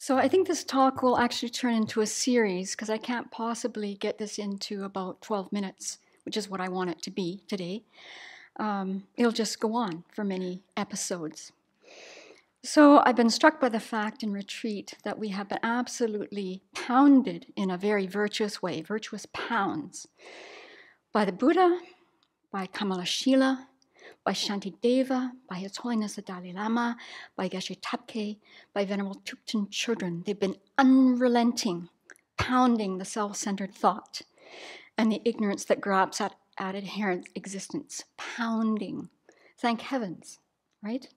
So I think this talk will actually turn into a series because I can't possibly get this into about 12 minutes, which is what I want it to be today. It'll just go on for many episodes. So I've been struck by the fact in retreat that we have been absolutely pounded in a very virtuous way, virtuous pounds, by the Buddha, by Kamalashila, by Shantideva, by His Holiness the Dalai Lama, by Geshe Tabke, by Venerable Thupten children. They've been unrelenting, pounding the self-centered thought and the ignorance that grabs at inherent existence, pounding. Thank heavens, right?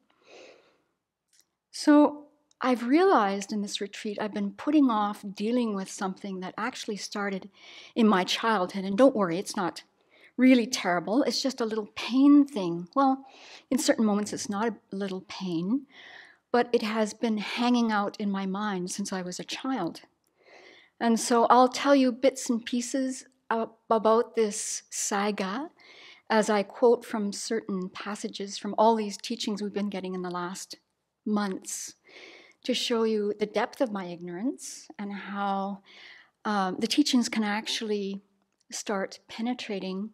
So I've realized in this retreat, I've been putting off dealing with something that actually started in my childhood. And don't worry, it's not really terrible. It's just a little pain thing. Well, in certain moments, it's not a little pain, but it has been hanging out in my mind since I was a child. And so I'll tell you bits and pieces about this saga as I quote from certain passages from all these teachings we've been getting in the last months to show you the depth of my ignorance and how the teachings can actually start penetrating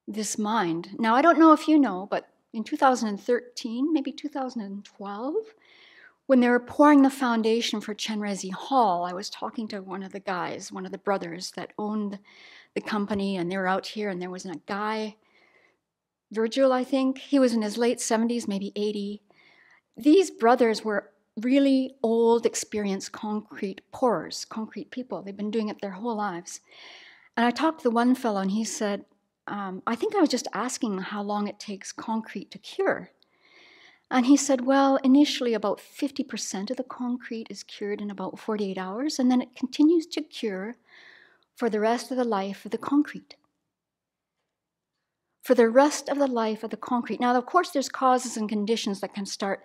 this mind. Now, I don't know if you know, but in 2013, maybe 2012, when they were pouring the foundation for Chenrezig Hall, I was talking to one of the guys, one of the brothers that owned the company, and they were out here, and there was a guy, Virgil, I think. He was in his late 70s, maybe 80. These brothers were really old, experienced concrete pourers, concrete people. They've been doing it their whole lives. And I talked to the one fellow, and he said, I think I was just asking how long it takes concrete to cure. And he said, well, initially about 50% of the concrete is cured in about 48 hours, and then it continues to cure for the rest of the life of the concrete. For the rest of the life of the concrete. Now, of course, there's causes and conditions that can start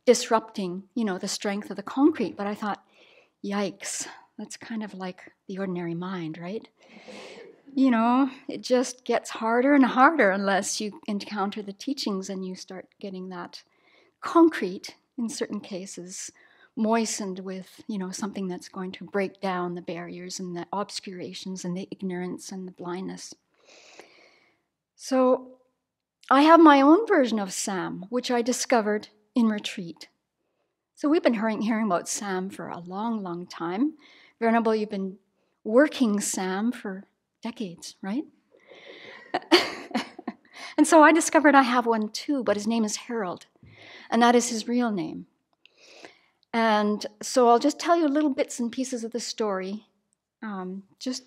disrupting, the strength of the concrete. But I thought, yikes, that's kind of like the ordinary mind, right? It just gets harder and harder unless you encounter the teachings and you start getting that concrete, in certain cases, moistened with, something that's going to break down the barriers and the obscurations and the ignorance and the blindness. So I have my own version of Sam, which I discovered in retreat. So we've been hearing about Sam for a long, long time. Venerable, you've been working Sam for decades, right? And so I discovered I have one too, but his name is Harold, and that is his real name. And so I'll just tell you little bits and pieces of the story, just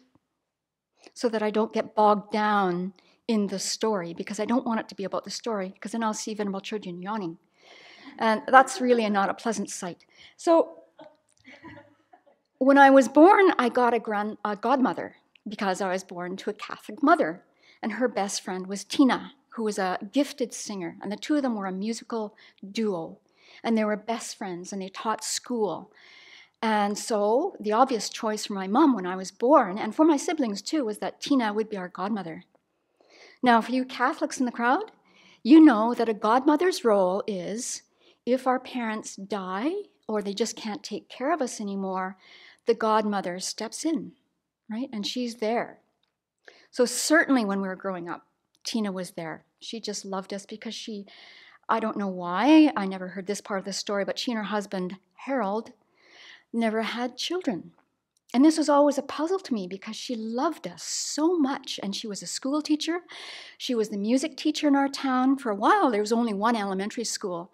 so that I don't get bogged down in the story, because I don't want it to be about the story, because then I'll see Venerable Chögyön yawning. And that's really not a pleasant sight. So when I was born, I got a godmother, because I was born to a Catholic mother. And her best friend was Tina, who was a gifted singer. And the two of them were a musical duo. And they were best friends, and they taught school. And so the obvious choice for my mom when I was born, and for my siblings too, was that Tina would be our godmother. Now, for you Catholics in the crowd, you know that a godmother's role is, if our parents die or they just can't take care of us anymore, the godmother steps in, right? And she's there. So certainly when we were growing up, Tina was there. She just loved us because I don't know why, I never heard this part of the story, but she and her husband, Harold, never had children. And this was always a puzzle to me because she loved us so much. And she was a school teacher. She was the music teacher in our town. For a while, there was only one elementary school.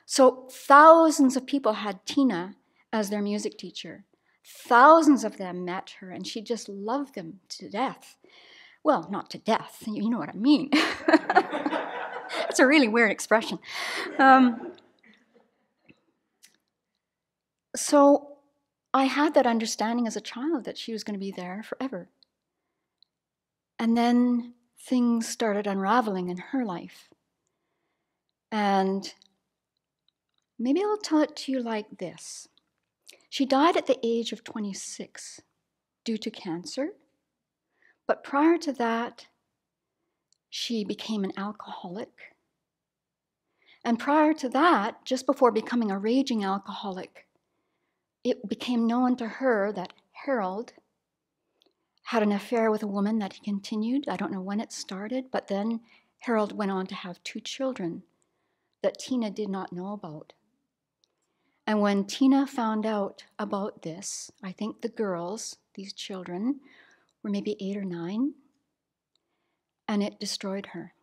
So thousands of people had Tina as their music teacher. Thousands of them met her, and she just loved them to death. Well, not to death, you know what I mean. It's a really weird expression. So I had that understanding as a child that she was going to be there forever. And then things started unraveling in her life. And maybe I'll tell it to you like this. She died at the age of 26 due to cancer. But prior to that, she became an alcoholic. And prior to that, just before becoming a raging alcoholic, it became known to her that Harold had an affair with a woman that he continued. I don't know when it started, but then Harold went on to have 2 children that Tina did not know about. And when Tina found out about this, I think the girls, these children, were maybe 8 or 9, and it destroyed her.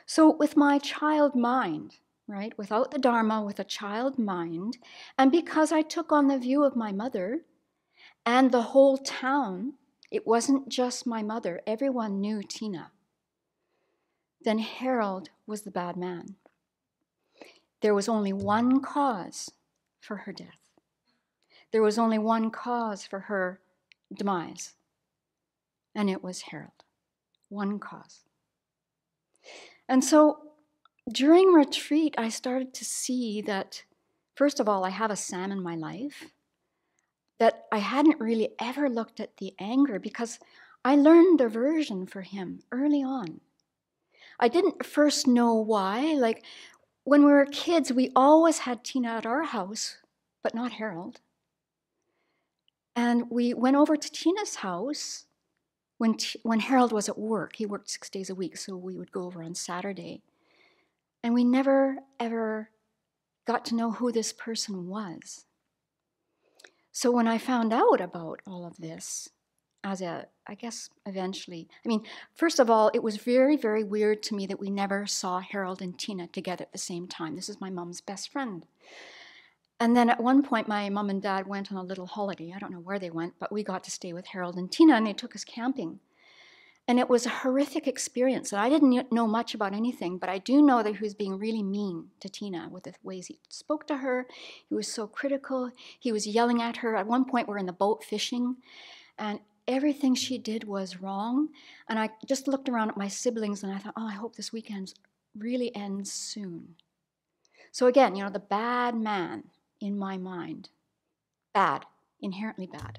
So with my child mind, right, without the Dharma, with a child mind, and because I took on the view of my mother and the whole town, it wasn't just my mother, everyone knew Tina, then Harold was the bad man. There was only one cause for her death. There was only one cause for her demise, and it was Harold. One cause. And so during retreat, I started to see that, first of all, I have a Sam in my life, that I hadn't really ever looked at the anger because I learned aversion for him early on. I didn't first know why. Like when we were kids, we always had Tina at our house, but not Harold. And we went over to Tina's house when Harold was at work. He worked 6 days a week, so we would go over on Saturday. And we never, ever got to know who this person was. So when I found out about all of this, I guess eventually, first of all, it was very, very weird to me that we never saw Harold and Tina together at the same time. This is my mom's best friend. And then at one point, my mom and dad went on a little holiday. I don't know where they went, but we got to stay with Harold and Tina, and they took us camping. And it was a horrific experience. And I didn't know much about anything, but I do know that he was being really mean to Tina with the ways he spoke to her. He was so critical. He was yelling at her. At one point, we're in the boat fishing, and everything she did was wrong. And I just looked around at my siblings, and I thought, I hope this weekend really ends soon. So again, the bad man in my mind. Bad, inherently bad.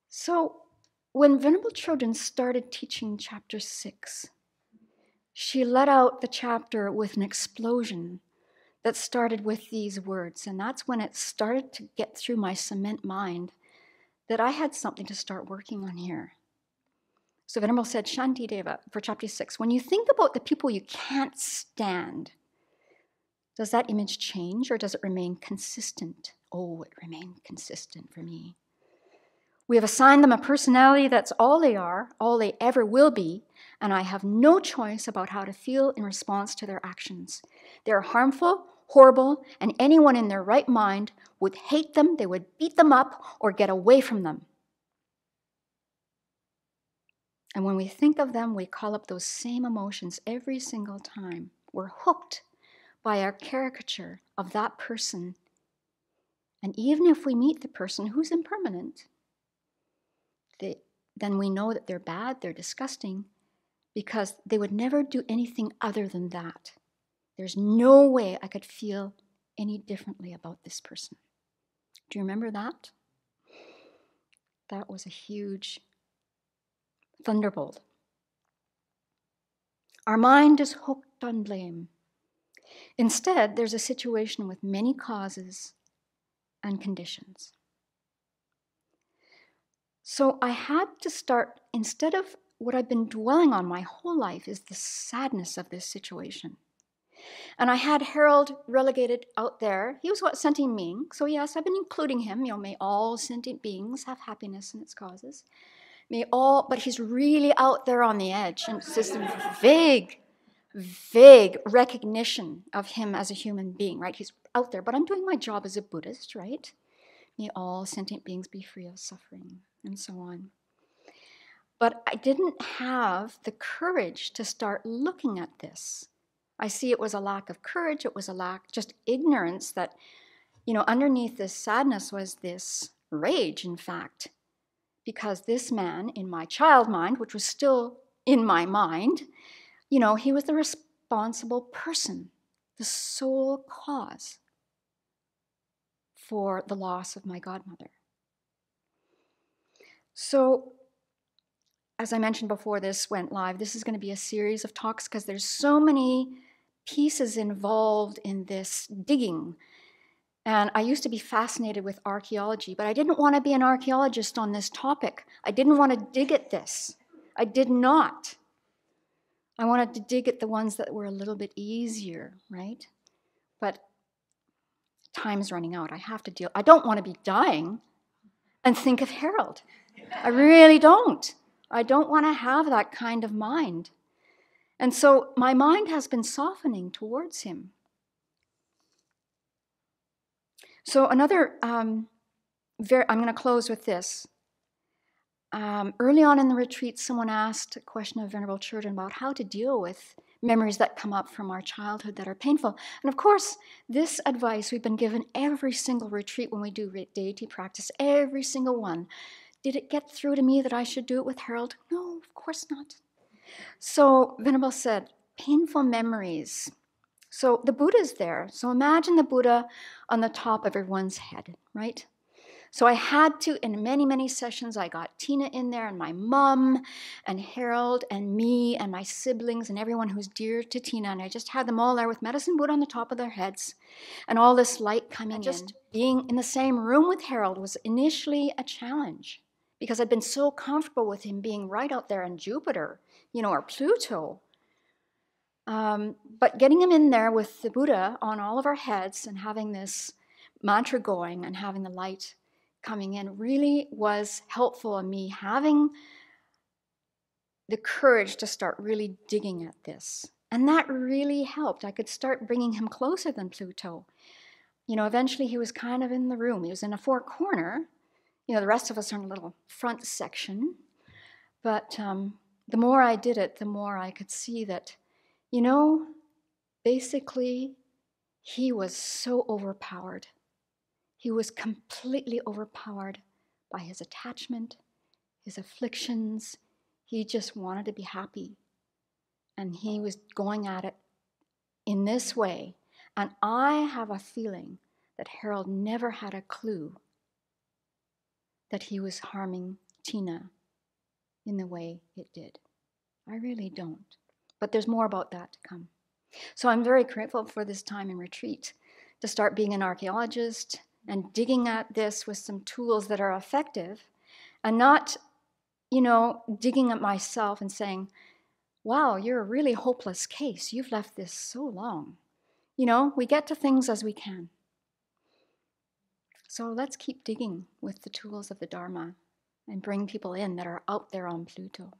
So when Venerable Children started teaching chapter 6, she let out the chapter with an explosion that started with these words. And that's when it started to get through my cement mind that I had something to start working on here. So Venerable said, Shanti Deva, for chapter 6, when you think about the people you can't stand, does that image change or does it remain consistent? Oh, it remained consistent for me. We have assigned them a personality that's all they are, all they ever will be, and I have no choice about how to feel in response to their actions. They're harmful, horrible, and anyone in their right mind would hate them, they would beat them up, or get away from them. And when we think of them, we call up those same emotions every single time. We're hooked by our caricature of that person. And even if we meet the person who's impermanent, then we know that they're bad, they're disgusting, because they would never do anything other than that. There's no way I could feel any differently about this person. Do you remember that? That was a huge thunderbolt. Our mind is hooked on blame. Instead, there's a situation with many causes and conditions. So I had to start, instead of what I've been dwelling on my whole life is the sadness of this situation. And I had Harold relegated out there. He was what sentient being. So yes, I've been including him. May all sentient beings have happiness in its causes. But he's really out there on the edge. And it's this vague recognition of him as a human being, right? He's out there, but I'm doing my job as a Buddhist, right? May all sentient beings be free of suffering, and so on. But I didn't have the courage to start looking at this. I see it was a lack of courage. It was a lack, just ignorance that, underneath this sadness was this rage, in fact, because this man in my child mind, which was still in my mind, he was the responsible person, the sole cause for the loss of my godmother. So, as I mentioned before this went live, this is going to be a series of talks because there's so many pieces involved in this digging And I used to be fascinated with archaeology, but I didn't want to be an archaeologist on this topic. I didn't want to dig at this. I did not. I wanted to dig at the ones that were a little bit easier, right? But time's running out. I have to deal. I don't want to be dying and think of Harold. I really don't. I don't want to have that kind of mind. And so my mind has been softening towards him. So another, I'm going to close with this. Early on in the retreat, someone asked a question of Venerable Children about how to deal with memories that come up from our childhood that are painful. And of course, this advice we've been given every single retreat when we do deity practice, every single one. Did it get through to me that I should do it with Harold? No, of course not. So Venerable said, painful memories. So the Buddha's there. So imagine the Buddha on the top of everyone's head, right? So I had to, in many, many sessions, I got Tina in there and my mom and Harold and me and my siblings and everyone who's dear to Tina. And I just had them all there with Medicine Buddha on the top of their heads and all this light coming in. Just being in the same room with Harold was initially a challenge because I'd been so comfortable with him being right out there in Jupiter, or Pluto. But getting him in there with the Buddha on all of our heads and having this mantra going and having the light coming in really was helpful in me having the courage to start really digging at this. And that really helped. I could start bringing him closer than Pluto. Eventually he was kind of in the room. He was in a four corner. The rest of us are in a little front section. But the more I did it, the more I could see that, basically he was so overpowered. He was completely overpowered by his attachment, his afflictions. He just wanted to be happy. And he was going at it in this way. And I have a feeling that Harold never had a clue that he was harming Tina in the way it did. I really don't. But there's more about that to come. So I'm very grateful for this time in retreat to start being an archaeologist and digging at this with some tools that are effective and not, digging at myself and saying, wow, you're a really hopeless case. You've left this so long. We get to things as we can. So let's keep digging with the tools of the Dharma and bring people in that are out there on Pluto.